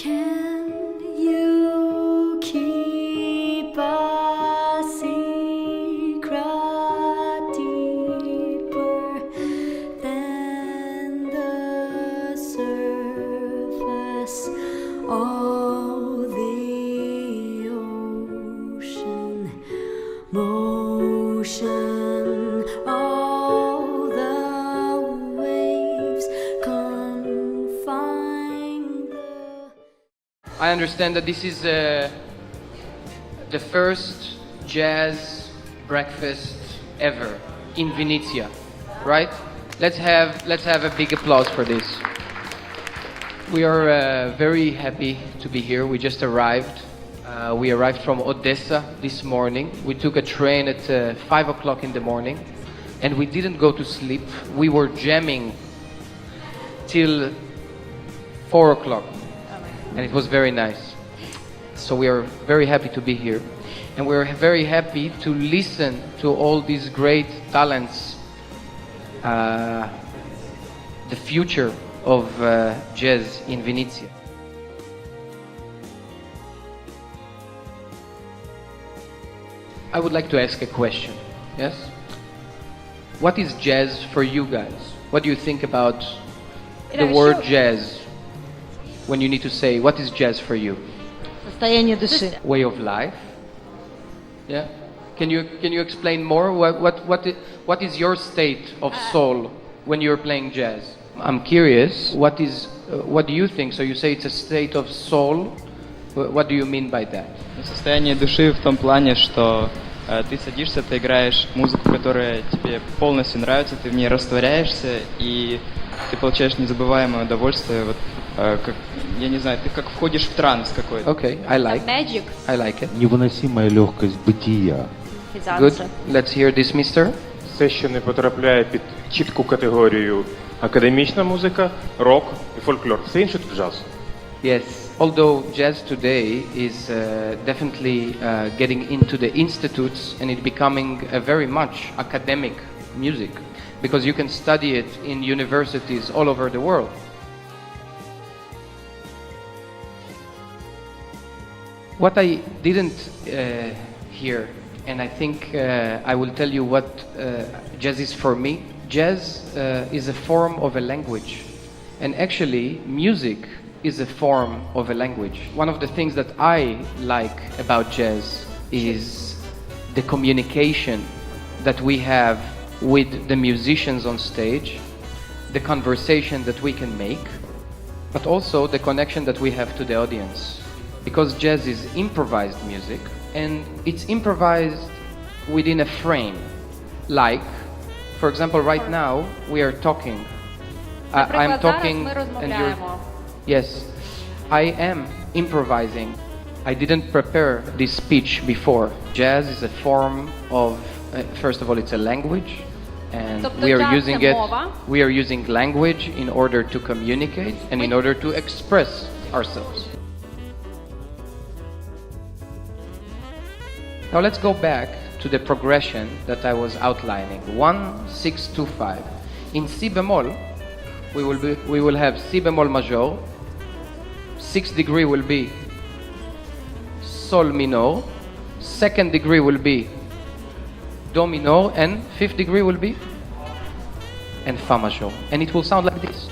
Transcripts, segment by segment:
Can you keep a secret deeper than the surface of the ocean? Motion of the waves confine the... I understand that this is the first jazz breakfast ever in Vinnytsia, right? Let's have a big applause for this. We are very happy to be here. We just arrived. We arrived from Odessa this morning. We took a train at 5 o'clock in the morning, and we didn't go to sleep. We were jamming till 4 o'clock, and it was very nice. So we are very happy to be here, and we're very happy to listen to all these great talents, the future of jazz in Vinnytsia. I would like to ask a question, yes? What is jazz for you guys? What do you think about the word jazz when you need to say, what is jazz for you? Состояние души. Way of life? Yeah? Can you explain more? What is your state of soul when you're playing jazz? I'm curious, what do you think? So you say it's a state of soul. What do you mean by that? Состояние души в том плане, что ты садишься, ты играешь музыку, которая тебе полностью нравится, ты в ней растворяешься, и ты получаешь незабываемое удовольствие, вот, как, я не знаю, ты как входишь в транс какой-то. Okay, I like it. Невыносимая легкость бытия. Good. Let's hear this, mister. Все, що не потрапляє під чітку категорію академічна музика, рок і фольклор. Все інше – джаз. Yes, although jazz today is definitely getting into the institutes and it becoming a very much academic music, because you can study it in universities all over the world. What I didn't hear, and I think I will tell you what jazz is for me. Jazz is a form of a language, and actually music is a form of a language. One of the things that I like about jazz is the communication that we have with the musicians on stage, the conversation that we can make, but also the connection that we have to the audience. Because jazz is improvised music, and it's improvised within a frame. Like, for example, right now we are talking. I'm talking and you're... Yes, I am improvising. I didn't prepare this speech before. Jazz is a form of, first of all, it's a language, and we are using it. We are using language in order to communicate and in order to express ourselves. Now let's go back to the progression that I was outlining. 1, 6, 2, 5. In Si bemol, we will have Si bemol major. 6th degree will be Sol minor. 2nd degree will be Do minor, and 5th degree will be and Fa major. And it will sound like this.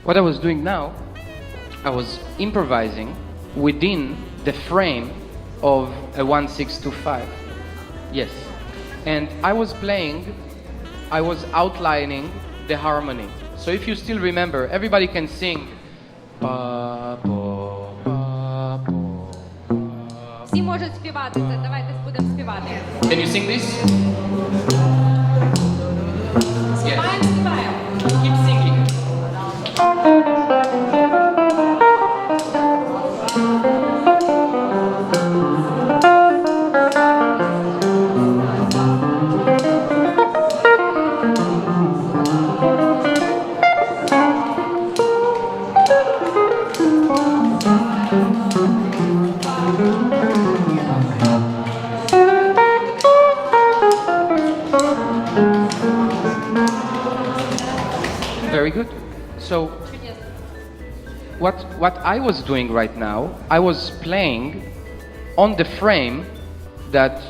What I was doing now, I was improvising within the frame of a 1, 6, 2, 5. Yes. And I was playing, I was outlining the harmony. So if you still remember, everybody can sing. Pa, po, pa, po, pa. Всі можуть співати це, давайте будемо співати. Can you sing this? Yes. Співаємо. Keep singing. Very good. So, what I was doing right now, I was playing on the frame that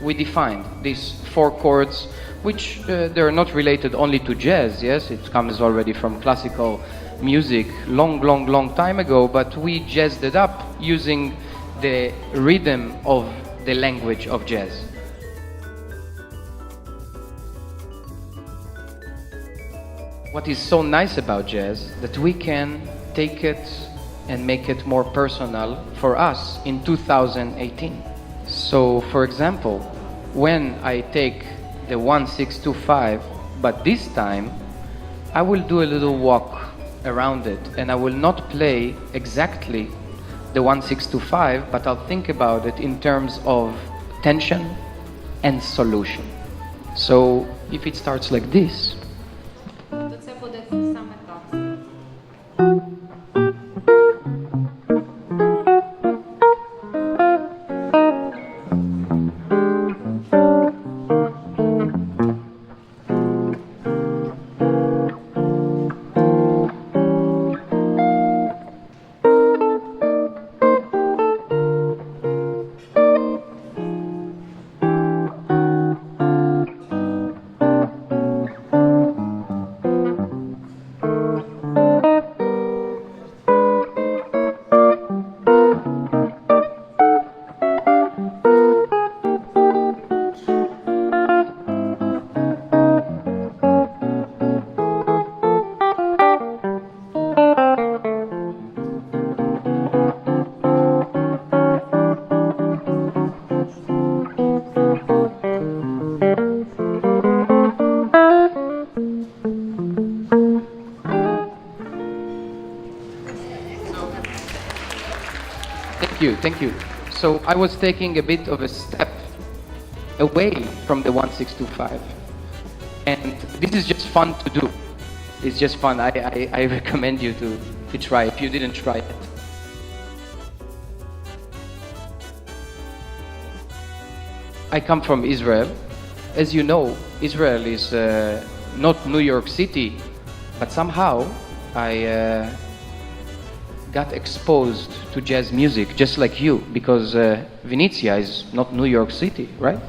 we defined, these 4 chords, which they're not related only to jazz, yes, it comes already from classical music long time ago, but we jazzed it up using the rhythm of the language of jazz. What is so nice about jazz, that we can take it and make it more personal for us in 2018. So, for example, when I take the 1-6-2-5, but this time I will do a little walk around it, and I will not play exactly the 1-6-2-5, but I'll think about it in terms of tension and solution. So, if it starts like this, То це буде саме так. Thank you. So I was taking a bit of a step away from the 1-6-2-5, and this is just fun to do. It's just fun. I recommend you to try if you didn't try it. I come from Israel. As you know, Israel is not New York City, but somehow I got exposed to jazz music just like you, because Vinnytsia is not New York City, right?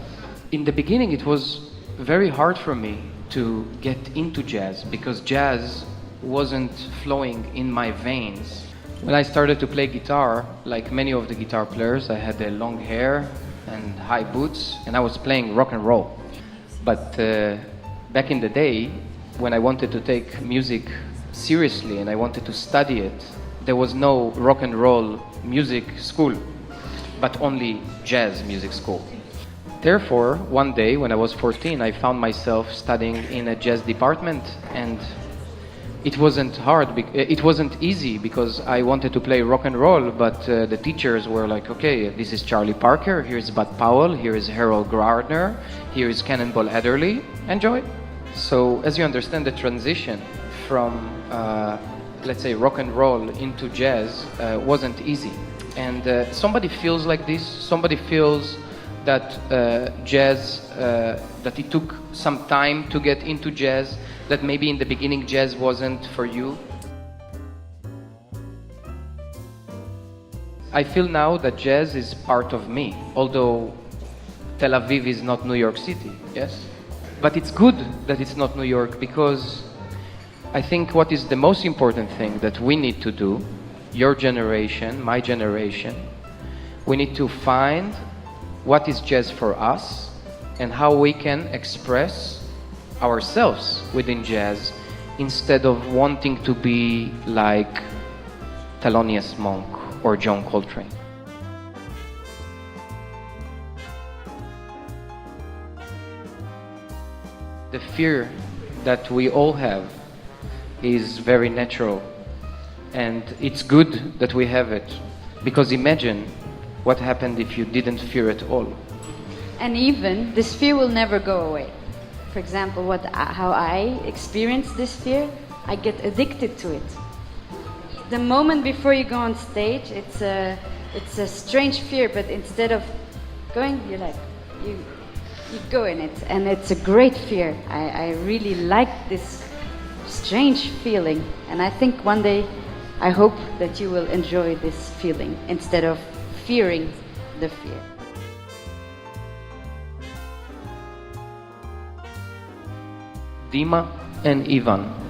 In the beginning it was very hard for me to get into jazz because jazz wasn't flowing in my veins. When I started to play guitar, like many of the guitar players, I had long hair and high boots, and I was playing rock and roll. But back in the day, when I wanted to take music seriously and I wanted to study it, there was no rock and roll music school, but only jazz music school. Therefore, one day when I was 14, I found myself studying in a jazz department, and it wasn't it wasn't easy because I wanted to play rock and roll, but the teachers were like, okay, this is Charlie Parker, here's Bud Powell, here is Harold Gardner, here is Cannonball Adderley, enjoy. So, as you understand, the transition from let's say rock and roll into jazz wasn't easy, and somebody feels like this. Somebody feels that jazz, that it took some time to get into jazz, that maybe in the beginning jazz wasn't for you. I feel now that jazz is part of me, although Tel Aviv is not New York City, yes? But it's good that it's not New York, because I think what is the most important thing that we need to do, your generation, my generation, we need to find what is jazz for us and how we can express ourselves within jazz instead of wanting to be like Thelonious Monk or John Coltrane. The fear that we all have is very natural, and it's good that we have it, because imagine what happened if you didn't fear at all. And even this fear will never go away. For example, how I experience this fear, I get addicted to it. The moment before you go on stage, it's a strange fear, but instead of going, you go in it, and it's a great fear. I really like this strange feeling. And I think one day, I hope that you will enjoy this feeling instead of fearing the fear. Dima and Ivan.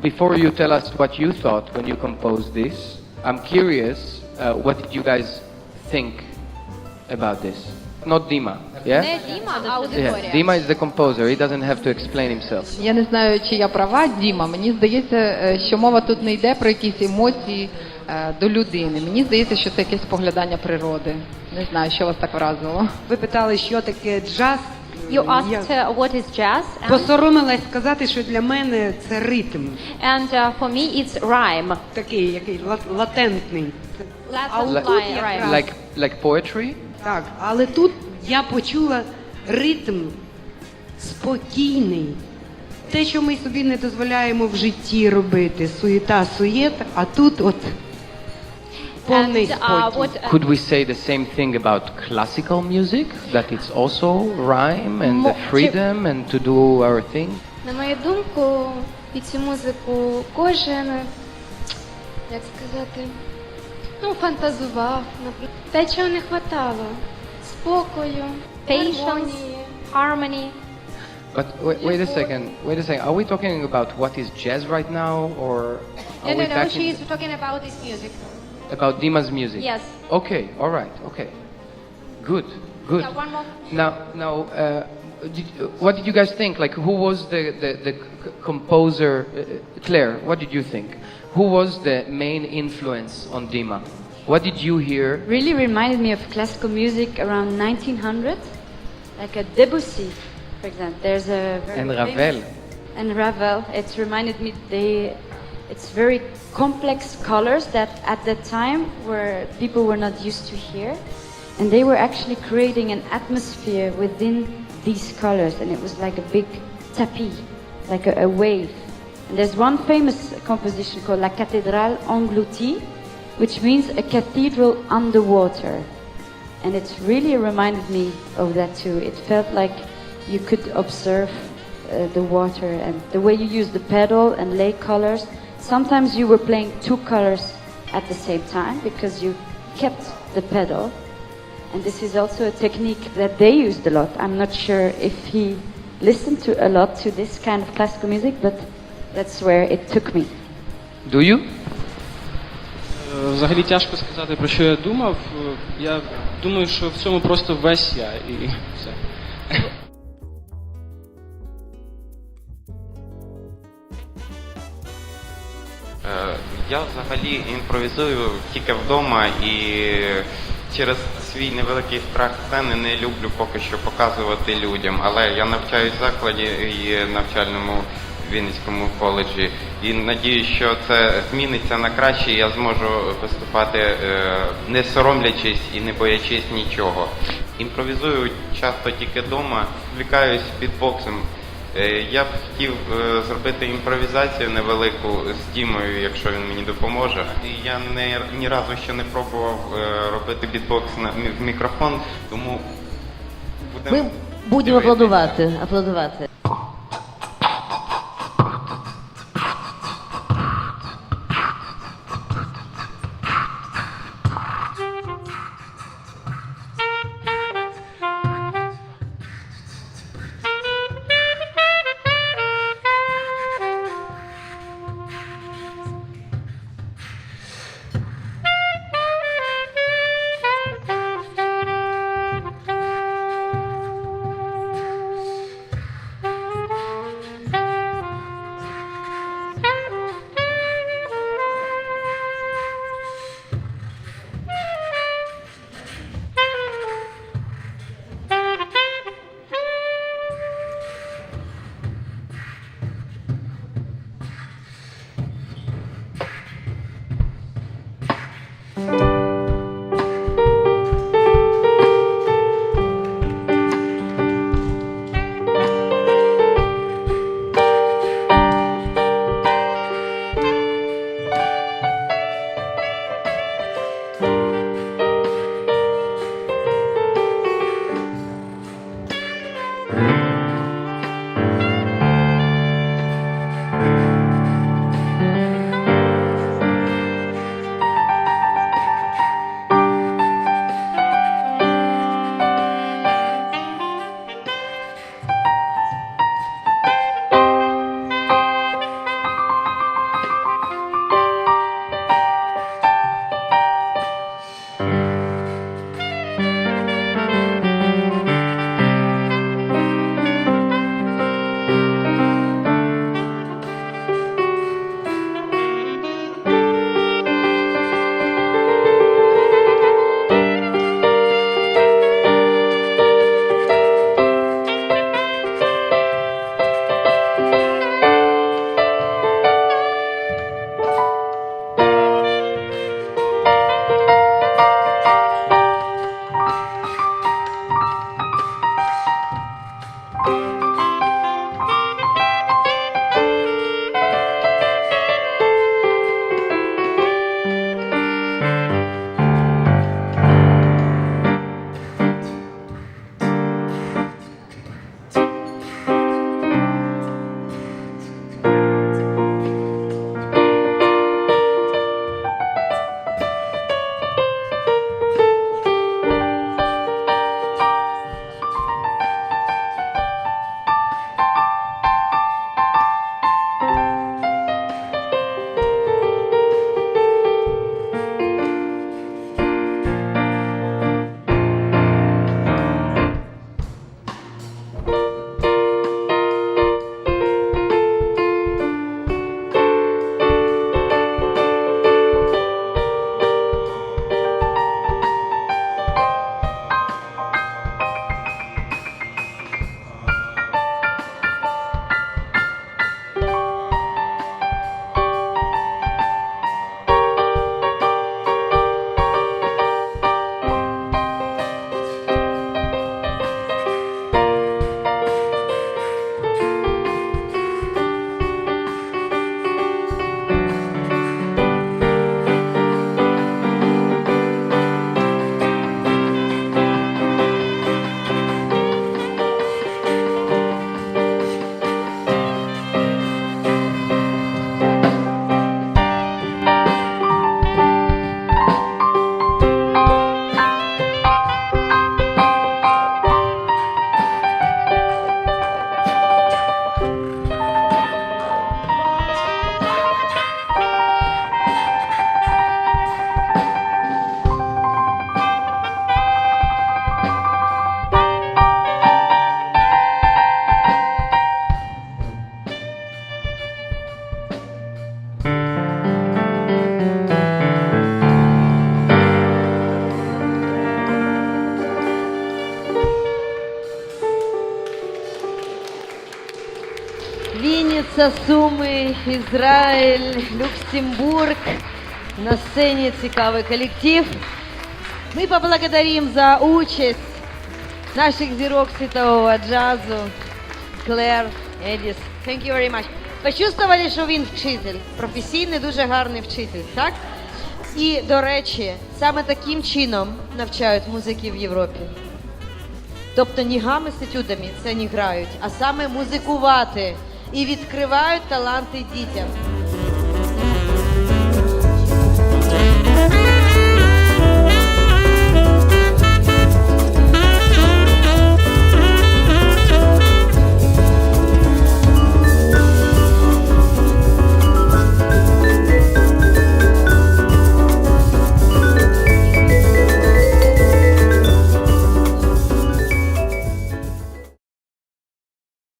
before you tell us what you thought when you composed this, I'm curious, what did you guys think about this? Not Dima, yeah? Не Діма, а Yeah, аудиторія. Dima is the composer. He doesn't have to explain himself. Я не знаю, чи я права, Діма. Мені здається, що мова тут не йде про якісь емоції до людини. Мені здається, що це якесь споглядання природи. Не знаю, що вас так вразило. Ви питали, що таке джаз. You asked what is jazz, Посоромилась сказати, що для мене це ритм. and for me it's rhyme. Такий, який латентний. А Latin отут line, якраз- rhyme. Like poetry? Так, але тут я почула ритм спокійний. Те, що ми собі не дозволяємо в житті робити. Суєта, суєт, а тут от повний And спокій. what Could we say the same thing about classical music? That it's also rhyme and the freedom and to do our thing? На мою думку, під цю музику кожен, як сказати, фантазував. Те, чого не хватало. Спокою, patience, гармонії. harmony. But wait a second. Are we talking about what is jazz right now, or are we No, back she in is talking about this music. about Dima's music? Yes. Okay. All right. Okay. Good. Good. Yeah, one more. Now, what did you guys think? Like, who was the composer? Claire, what did you think? Who was the main influence on Dima? What did you hear? Really reminded me of classical music around 1900, like a Debussy, for example. There's a very And famous- Ravel. And Ravel. It's reminded me it's very complex colors that at that time people were not used to hear, and they were actually creating an atmosphere within these colors, and it was like a big tapis, like a wave. And there's one famous composition called La Cathédrale Engloutie, which means a cathedral underwater. And it's really reminded me of that too. It felt like you could observe the water and the way you use the pedal and lay colors. Sometimes you were playing two colors at the same time because you kept the pedal. And this is also a technique that they used a lot. I'm not sure if he listened to a lot to this kind of classical music, but that's where it took me. Do you? Взагалі тяжко сказати, про що я думав. Я думаю, що в цьому просто весь я і все. Я взагалі імпровізую тільки вдома і через свій невеликий страх сцени не люблю поки що показувати людям. Але я навчаюсь в закладі і навчальному Вінницькому коледжі. І надіюсь, що це зміниться на краще, і я зможу виступати не соромлячись і не боячись нічого. Імпровізую часто тільки вдома, відвлікаюсь бітбоксом. Я б хотів зробити імпровізацію невелику з Дімою, якщо він мені допоможе. І я ні разу ще не пробував робити бітбокс в мікрофон, тому будемо аплодувати. Одеса, Суми, Израиль, Люксембург. На сцене цікавый коллектив. Мы поблагодарим за участь наших зірок світового джазу, Клер, Едіс. Thank you very much. Почувствували, що він вчитель, професійний, дуже гарний вчитель, так? І, до речі, саме таким чином навчають музики в Європі. Тобто не гами з етюдами, це не грають, а саме музикувати і відкривають таланти дітям.